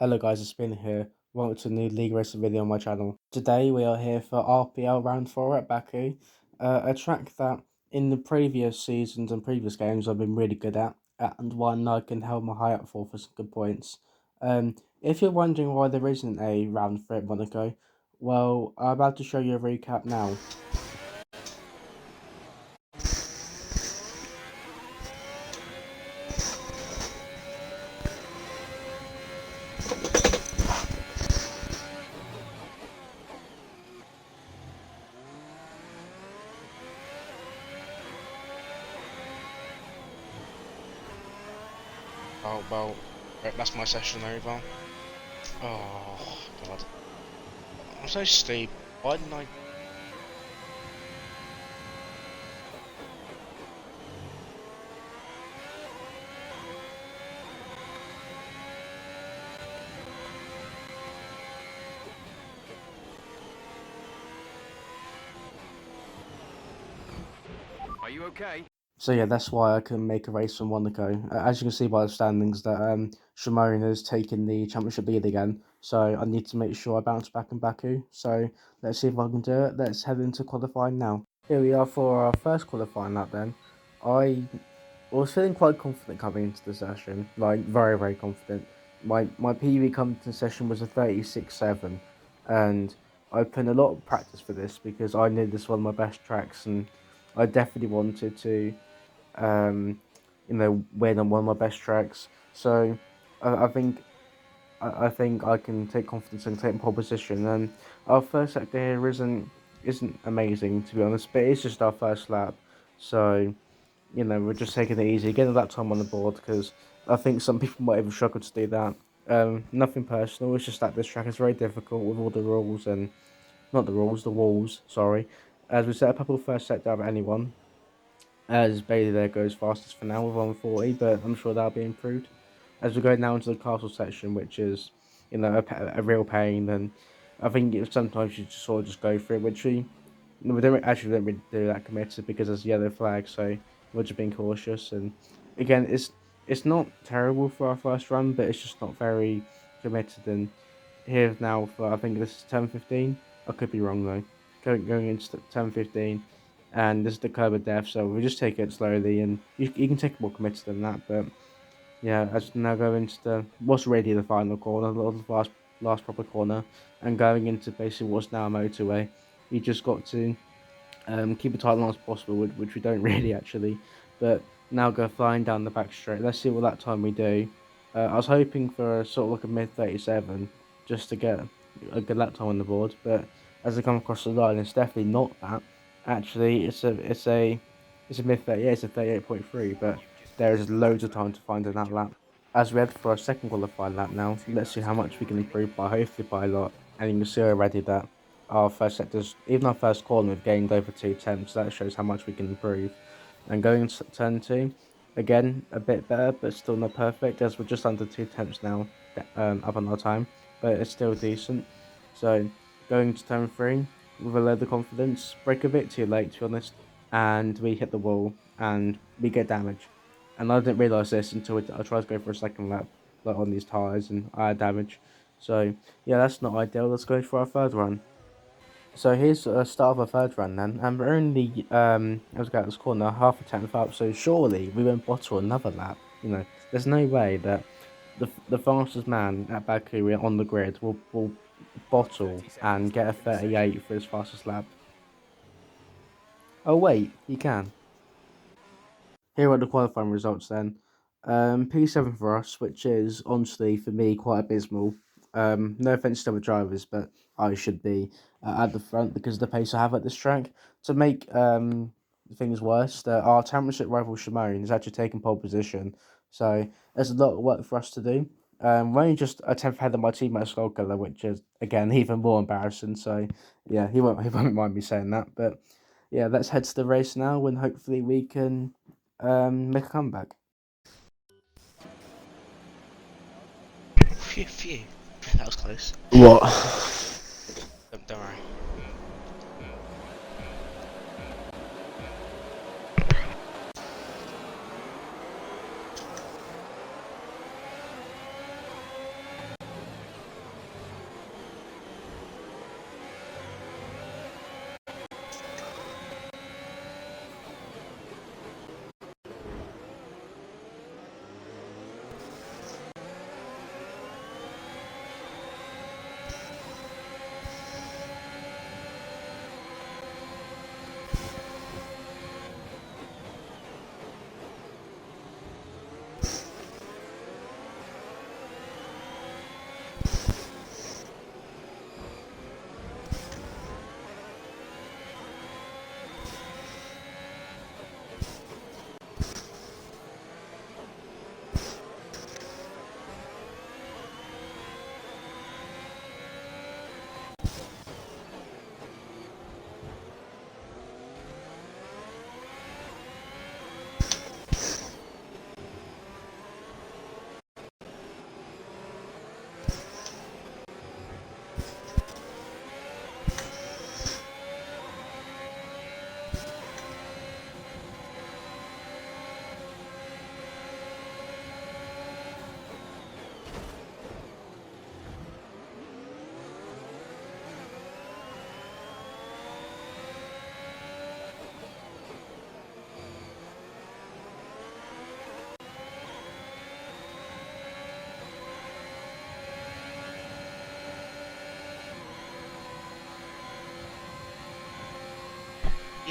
Hello guys, it's Spin here. Welcome to a new League Racing video on my channel. Today we are here for RPL Round 4 at Baku, a track that in the previous seasons and previous games I've been really good at, and one I can hold my high up for some good points. If you're wondering why there isn't a Round 3 at Monaco, well, I'm about to show you a recap now. Oh, well, right, that's my session over. Oh, God. I'm so stupid. Why didn't I... Are you okay? So yeah, that's why I can make a race from Monaco. As you can see by the standings, that Shimon has taken the championship lead again. So I need to make sure I bounce back in Baku. So let's see if I can do it. Let's head into qualifying now. Here we are for our first qualifying lap. Then I was feeling quite confident coming into the session, like very confident. My PB coming to the session was a 36.7, and I put in a lot of practice for this because I knew this was one of my best tracks, and I definitely wanted to um, win on one of my best tracks. So I think I think I can take confidence in taking pole position. And our first sector here isn't amazing to be honest, but it's just our first lap. So we're just taking it easy, getting that time on the board because I think some people might even struggle to do that. Nothing personal. It's just that this track is very difficult with all the rules and not the rules, the walls. Sorry, as we set up a couple first sector of anyone, as Bailey there goes fastest for now with 140, but I'm sure that'll be improved. As we go now into the castle section, which is, a real pain, and I think sometimes you just sort of just go for it, which we don't really do that committed because there's a yellow flag, so we're just being cautious. And again, it's not terrible for our first run, but it's just not very committed. And here now for I think this is turn 15. I could be wrong though. Going into turn 15, and this is the curb of death. So we just take it slowly, and you can take it more committed than that. But yeah, as we now go into what's really the final corner, the last proper corner, and going into basically what's now a motorway. You just got to keep it tight long as possible, which we don't really actually. But now go flying down the back straight. Let's see what that time we do. I was hoping for a sort of like a mid 37 just to get a good lap time on the board, but as I come across the line, it's definitely not that. Actually, it's a mid 30. Yeah, it's a 38.3, but there is loads of time to find in that lap. As we head for our second qualifying lap now, let's see how much we can improve by, hopefully by a lot. And you can see already that our first sectors, even our first corner, we've gained over 2 tenths. So that shows how much we can improve. And going into turn 2, again, a bit better, but still not perfect, as we're just under 2 tenths now, up on our time, but it's still decent. So going to turn 3 with a load of confidence, brake a bit too late to be honest, and we hit the wall and we get damage. And I didn't realise this until I tried to go for a second lap, like on these tyres, and I had damage. So yeah, that's not ideal. Let's go for our third run. So here's a start of a third run then, and we're only as we go out this corner, half a tenth up. So surely we won't bottle another lap. There's no way that the fastest man at Baku on the grid will bottle and get a 38 for his fastest lap. Oh wait, he can. Here are the qualifying results then. P7 for us, which is honestly for me quite abysmal. No offense to other drivers, but I should be at the front because of the pace I have at this track. To make things worse, our championship rival Shimon is actually taking pole position, so there's a lot of work for us to do. We're only just a tenth ahead of my teammate Skullkiller, which is again even more embarrassing. So yeah, he won't mind me saying that, but yeah, let's head to the race now, and hopefully we can make a comeback. Phew. That was close. What? Don't worry.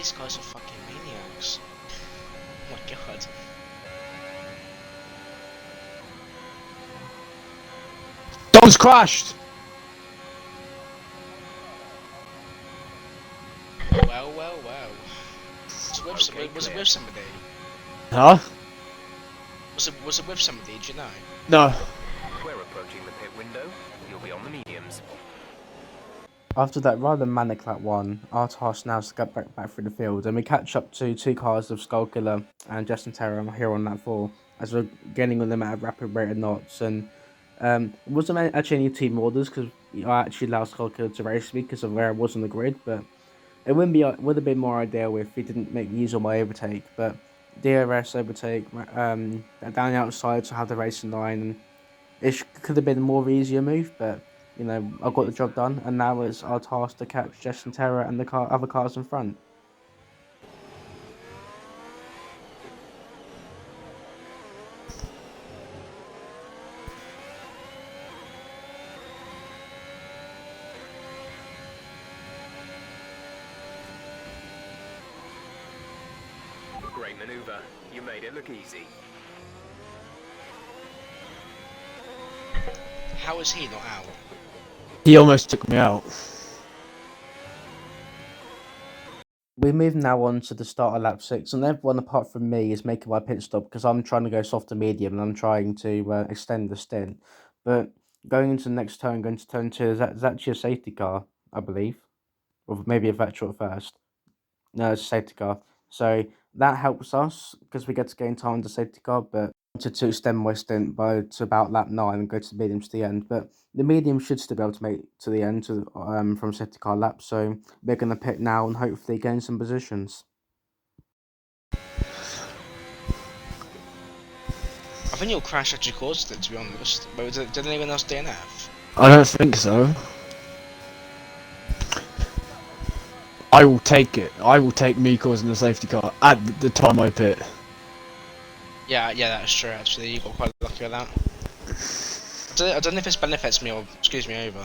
these guys are fucking maniacs. Oh my god. Dom's crashed! Well. Was it with somebody? Huh? Was it with somebody? Do you know? No. We're approaching the pit window. You'll be on the mediums. After that rather manic lap 1, our task now is to get back through the field, and we catch up to 2 cars of Skullkiller and Justin Terra here on lap 4, as we're getting on them at a rapid rate of knots. And it wasn't actually any team orders, because I actually allowed Skullkiller to race me because of where I was on the grid, but it would have been more ideal if he didn't make use of my overtake. But DRS overtake down the outside to have the racing line, and could have been a more easier move, but I got the job done, and now it's our task to catch Justin Terra and the other cars in front. Great maneuver. You made it look easy. How is he not out? He almost took me out. We move now on to the start of lap 6, and everyone apart from me is making my pit stop because I'm trying to go soft to medium and I'm trying to extend the stint. But going into the next turn, going to turn 2, is actually a safety car, I believe, or maybe a virtual at first. No, it's a safety car. So that helps us because we get to gain time on the safety car, but I wanted to extend my stint to about lap 9 and go to the medium to the end. But the medium should still be able to make to the end from safety car lap. So we're going to pit now and hopefully gain some positions. I think your crash actually caused it, to be honest. But did anyone else DNF? I don't think so. I will take it. I will take me causing the safety car at the time I pit. Yeah, that's true. Actually, you got quite lucky with that. I don't know if this benefits me or screws me over.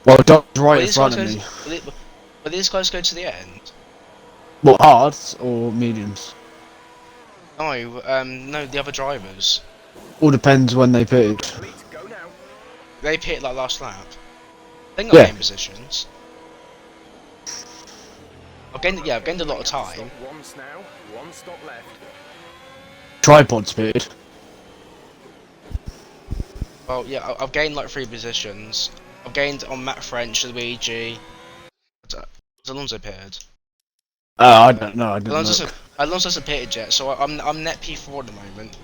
Well, Dom's right Will in these front guys of go? me. Will these guys go to the end? What, hards or mediums? No, the other drivers. All depends when they pitted. Fleet, go now. They pit like last lap. They got Yeah. game positions. I've gained a lot of time. Stop once now. One stop left. Tripod pitted. Well, yeah, I've gained like 3 positions. I've gained on Matt French, Luigi. Has Alonso pitted? I don't know. I didn't look. Alonso hasn't pitted yet, so I'm net P4 at the moment.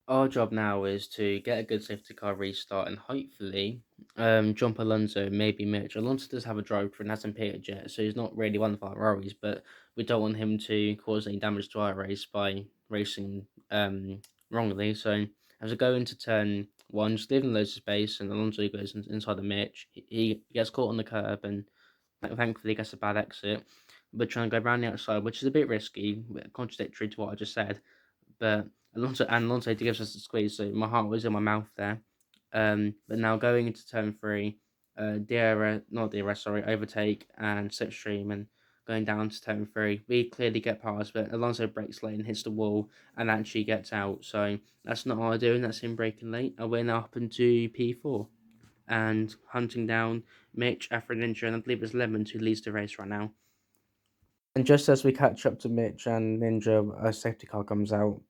Our job now is to get a good safety car restart and hopefully jump Alonso, maybe Mitch. Alonso does have a drive and hasn't pitted yet, so he's not really one of our worries, but we don't want him to cause any damage to our race by racing wrongly. So as we go into turn 1, just leaving loads of space, and Alonso goes inside the Mitch. He gets caught on the curb and thankfully gets a bad exit. We're trying to go around the outside, which is a bit risky, contradictory to what I just said. But Alonso gives us a squeeze, so my heart was in my mouth there. But now going into turn 3, overtake and slipstream, and going down to turn 3, we clearly get past, but Alonso breaks late and hits the wall and actually gets out. So that's not our doing, that's him breaking late, and we're now up into P4 and hunting down Mitch, Afro Ninja, and I believe it's Lemons who leads the race right now. And just as we catch up to Mitch and Ninja, a safety car comes out,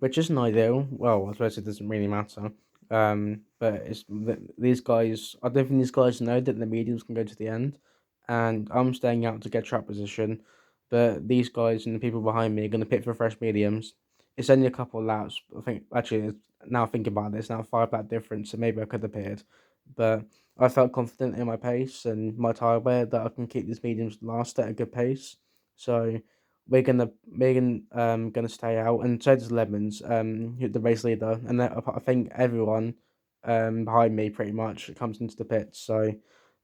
which isn't ideal. Well, I suppose it doesn't really matter. But these guys. I don't think these guys know that the mediums can go to the end, and I'm staying out to get track position. But these guys and the people behind me are going to pit for fresh mediums. It's only a couple of laps. I think actually now thinking about this, now 5 lap difference, so maybe I could have pitted, but I felt confident in my pace and my tyre wear that I can keep these mediums last at a good pace. So we're gonna stay out, and so does Lemons, the race leader, and I think everyone behind me pretty much comes into the pits. So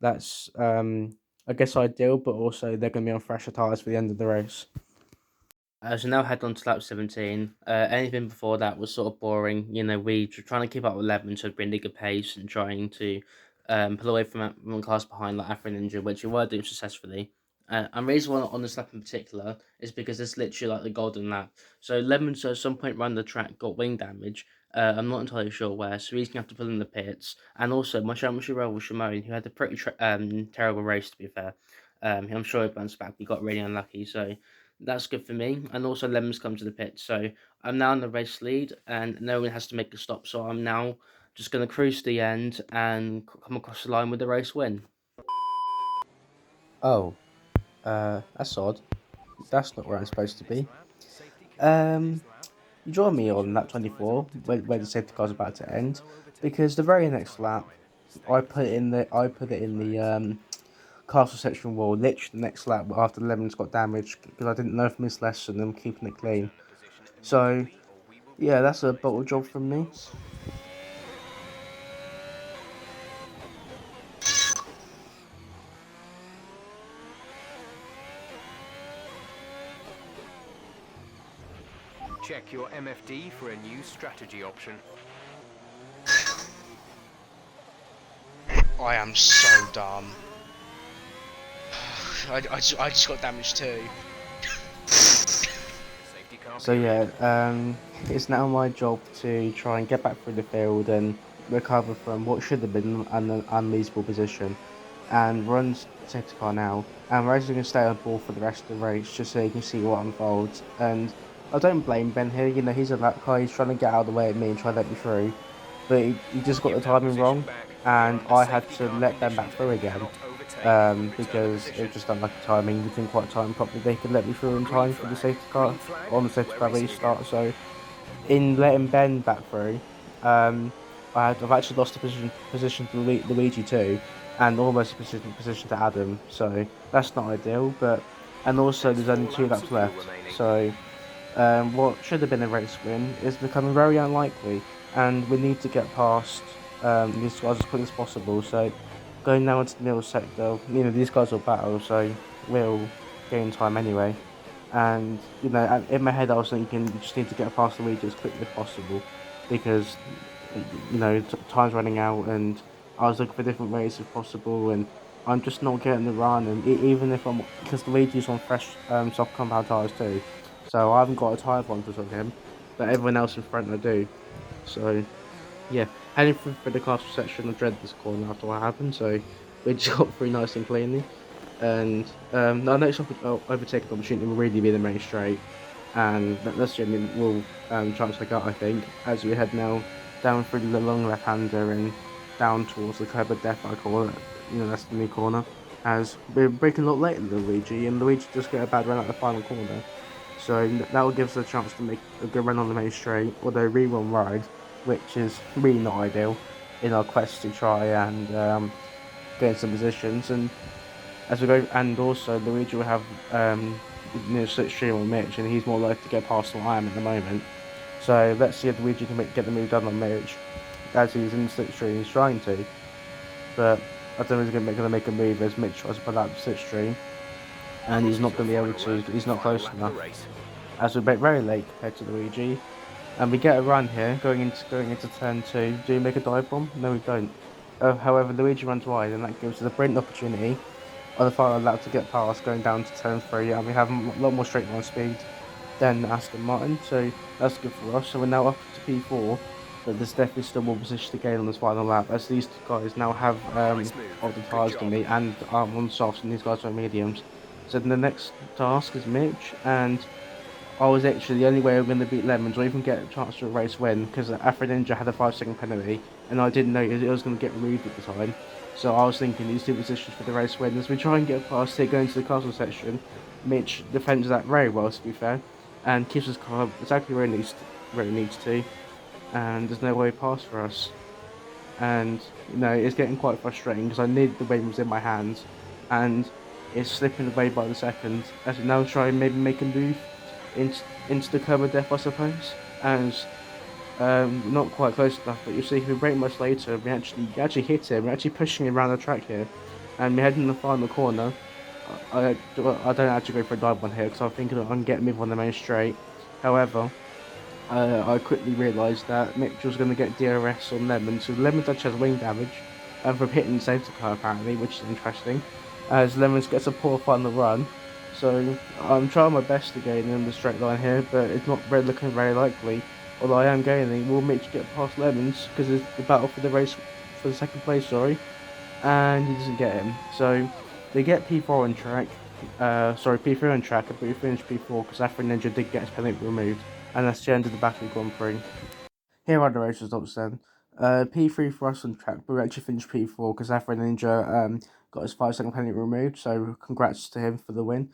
that's I guess ideal, but also they're gonna be on fresher tyres for the end of the race. So now head on to lap 17. Anything before that was sort of boring. We were trying to keep up with Lemons, so bring a good pace and trying to pull away from cars behind like Afro Ninja, which we were doing successfully. And the reason why on this lap in particular is because it's literally like the golden lap. So Lemons at some point around the track got wing damage. I'm not entirely sure where, so he's gonna have to pull in the pits. And also, my championship rival Shimon, who had a pretty terrible race to be fair. I'm sure he bounced back. We got really unlucky, so that's good for me. And also, Lemons come to the pit, so I'm now in the race lead, and no one has to make a stop. So I'm now just gonna cruise to the end and come across the line with the race win. Oh, that's odd. That's not where I'm supposed to be. Um, you join me on lap 24, where the safety car's about to end, because the very next lap, I put it in the castle section wall. Literally the next lap after the lemons got damaged because I didn't know from this lesson and keeping it clean. So yeah, that's a bottle job from me. Check your MFD for a new strategy option. I am so dumb. I just got damaged too. Safety car So yeah, it's now my job to try and get back through the field and recover from what should have been an unreasonable position, and run safety car now. And we're actually going to stay on board for the rest of the race just so you can see what unfolds. And I don't blame Ben here. You know, he's a lap car. He's trying to get out of the way of me and try to let me through, but he just got Give the that timing position wrong, back. You're and under I had safety to car let Ben back conditions. through again. Cannot overtake. Return to Because position. it just unlucky timing. We didn't quite time properly. They could let me through in Green time for the flag. safety car Green flag. on the safety We're car racing again. restart. So in letting Ben back through, um, I've actually lost the position to Luigi too, and almost a position to Adam. So that's not ideal. But and also There's there's 4 only two laps laps of fuel left. remaining. So what should have been a race win is becoming very unlikely, and we need to get past these guys as quick as possible. So going now into the middle sector, you know these guys will battle, so we'll gain time anyway. And you know, in my head, I was thinking we just need to get past the Luigi as quickly as possible because you know time's running out, and I was looking for different ways if possible, and I'm just not getting the run. And even if I'm because Luigi's on fresh soft compound tires too, so I haven't got a tire advantage on him, but everyone else in front I do. So yeah, heading for the castle section, I dread this corner after what happened. So we just got through nice and cleanly. And our next overtaking opportunity will really be the main straight, and that's the only real chance I got, I think, as we head now down through the long left-hander and down towards the curb of death, I call it. You know, that's the new corner. As we're breaking a lot later than Luigi, and Luigi just get a bad run at the final corner. So that will give us a chance to make a good run on the main straight, although rerun wide, which is really not ideal in our quest to try and get in some positions. And as we go, and also Luigi will have slipstream on Mitch, and he's more likely to get past than I am at the moment. So let's see if Luigi can get the move done on Mitch, as he's in slipstream. He's trying to, but I don't know if he's going to make a move as Mitch tries to pull out the slipstream, and This he's is not your going to be able final to. lap. He's not Final close lap of the enough. race. As we're very late compared to Luigi, and we get a run here going into turn two. Do we make a dive bomb? No, we don't. However, Luigi runs wide, and that gives us a brilliant opportunity on the final lap to get past going down to turn three, and we have a lot more straight line speed than Aston Martin, so that's good for us. So we're now up to P4, but there's definitely still more position to gain on this final lap, as these guys now have Nice move. older Good tyres than job. me and I'm on softs, and these guys are on mediums. So then the next task is Mitch, and I was actually the only way I'm going to beat Lemons or even get a chance to a race win because Afro Ninja had a 5 second penalty and I didn't know it was going to get removed at the time. So I was thinking these two positions for the race win as we try and get past here going to the castle section. Mitch defends that very well, to be fair, and keeps his car exactly where it needs to, and there's no way past for us. And you know it's getting quite frustrating because I needed the win was in my hands, and it's slipping away by the second. As we now try and maybe make a move into the curb of death, I suppose. As not quite close enough, but you see, if we break much later, we actually hit it. We're actually pushing it around the track here, and we're heading in the final corner. I don't actually go for a dive one here because I think I can get a move on the main straight. However, I quickly realised that Mitch was going to get DRS on Lemon, so Lemon actually has wing damage from hitting the safety car apparently, which is interesting. as Lemons gets a poor final run. So I'm trying my best to gain in the straight line here, but it's not very looking very likely. Although I am gaining, will Mitch get past Lemons because it's the battle for the race for the second place, sorry, and he doesn't get him. So they get P4 on track, sorry, P3 on track, but we finished P4 because Afro Ninja did get his penalty removed, and that's the end of the Baku Grand Prix. Here are the race results then. P3 for us on track, but we actually finished P4 because Afro Ninja got his 5 second penalty removed, so congrats to him for the win.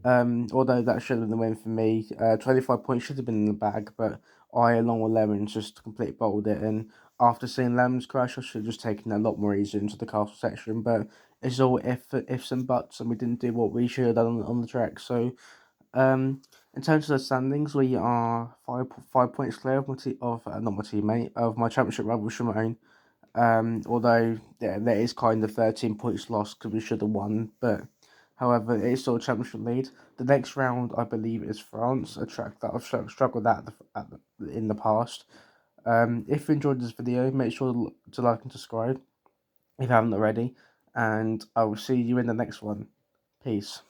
Although that should have been the win for me. 25 points should have been in the bag, but I, along with Lemons, just completely bottled it. And after seeing Lemons crash, I should have just taken a lot more easy into the castle section. But it's all ifs and buts, and we didn't do what we should have done on the track. So, in terms of the standings, we are 5 points clear of not my teammate, of my championship rival Shimon. Although there is kind of 13 points lost because we should have won, but however, it is still a championship lead. The next round, I believe, is France, a track that I've struggled in the past. If you enjoyed this video, make sure to like and subscribe if you haven't already, and I will see you in the next one. Peace.